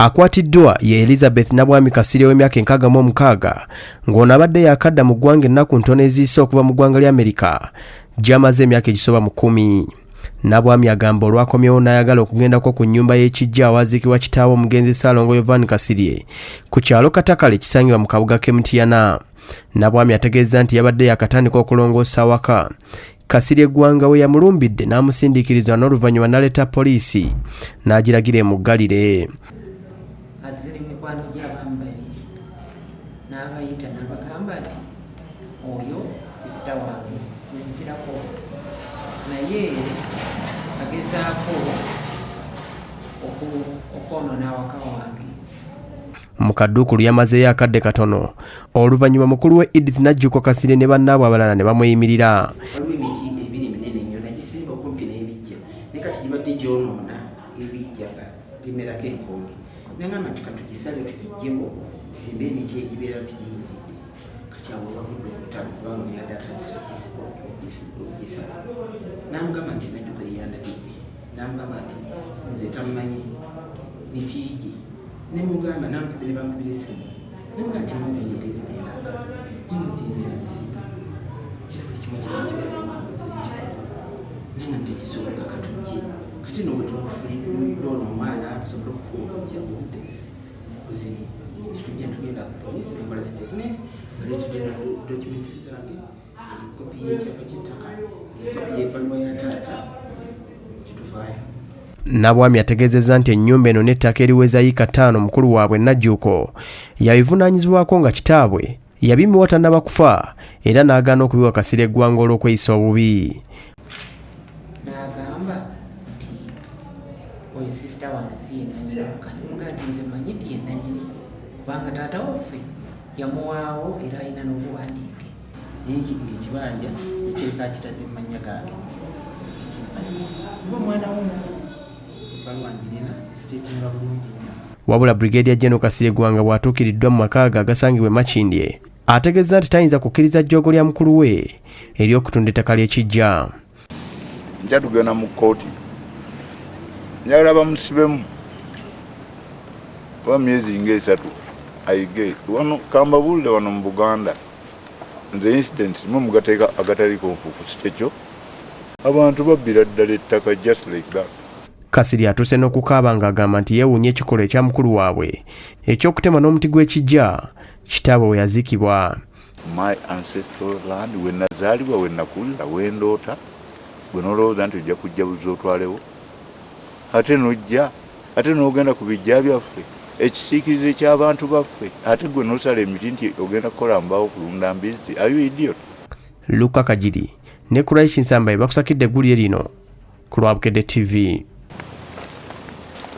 Akwatiddwa ye Elizabeth Nabwami Kasirye w'emyaka 66 ng'ono abadde yakadda mu ggwanga ennaku ntono eziise okuva mu ggwanga lya Amerika gy'amaze emyaka egisoba mu 10. Nabwami agamba olwakomyewo n'ayagala okugendako ku nnyumba y'ekijja awaziikibwa kitaawe omugenzi Ssaalongo Yovan Kasirye ku kyalo Katakale kisangibwa mu kabuga k'Emutiana. Nabwami ategeeza nti yabadde yakatandika okulongoosa awaka. Kasirye eggwanga we yamulumbidde n'amusindiikiriza n'oluvannyuma n'aleeta poliisi n'agiragira emuggalire. Aziri mikwano gy'abaami babiri n'abayita n'abagamba nti oyo sisita wange wenzirako naye agezaako okwonoona awaka wange. Mu kadduukulu yamazeeyo akadde katono oluvannyuma mukulu we Edith Najjuko Kasirye ne bannaabwe abalala ne bamuyimirira. Waliwo emiti ebiri minene nnyo nagisimba okumpi n'ebijja naye kati gibadde gyonoona ebijja nga bimerako enkonge. Nangamba nti katugisale tukijjeko simba emiti egibeera nti giyimiridde kati awo bavudde omutalo bamuli yadde atandise ogisala. Namugamba nti Najjuko yeyandagidde namugamba nti nze tamumanyi mitiigi nemugamba nankubire bankubira essimu namuga nti mumpe njogere naye nagamba naye nti nze nagisimba era buli kimu naye nti kisobola katujje kati nowe tumufulidde ono omwana asobola okufuuka ojja kuwutesi buzibu netujja tugenda ku poliisi nekola statement baleetedde documents zange ekopi y'ekyapa ky'ettaka ekopi y'ebbaluwa ya taata netuvaayo. Nabwami ategeezezza nti ennyumba eno n'ettaka eriweza yiika 5 mukulu waabwe Najjuko yabivunaanyizibwako nga kitaabwe yabimuwa tannaba kufa era n'agaana okubiwa Kasirye eggwanga olw'okweyisa obubi. N'agamba nti oyo sisita wange si ye nannyini waka namuga nti nze manyi ti ye nannyini kubanga taata waffe yamuwaawo era alina n'obuwandiike naye ng'ekibanja ekireka kitadde mu mannya gange ekimpadde ng'omwana w'omukulu balwangirira esiteetinga bulungi nnyo. Wabula Brigadier General Kasirye eggwanga bw'atuukiriddwa mu maka ge agasangibwa e Makindye ategeeza nti tayinza kukkiriza jjoogo lya mukulu we ery'okutunda ettaka ly'ekijja. Nja tugenda mu kkooti njagala bamusibemu oba myezi nga 3 ayige wano kambabuulire wano mu Buganda nze incidents mu mugateeka agataliko nfuufu sitekyo abantu babbira ddala ettaka just like that. Kasirye atuuse n'okukaaba ng'agamba nti yeewuunya ekikolwa ekya mukulu waabwe eky'okutema n'omuti gw'ekijja kitaabwe we yaziikibwa. My ancestral land we nazaalibwa we nakulira we ndoota gwe n'olowooza nti ojja kujja buzi otwalewo ate n'ojja ate n'ogenda ku bijja byaffe ekisiikirize ky'abantu baffe ate gwe n'osala emiti nti ogenda kukola mbaawo kulunda mbizi. Are you idiot? Luka Kajiri ne Kuraishi Nsamba bakusakidde eggulire lino ku Lwabukedde TV.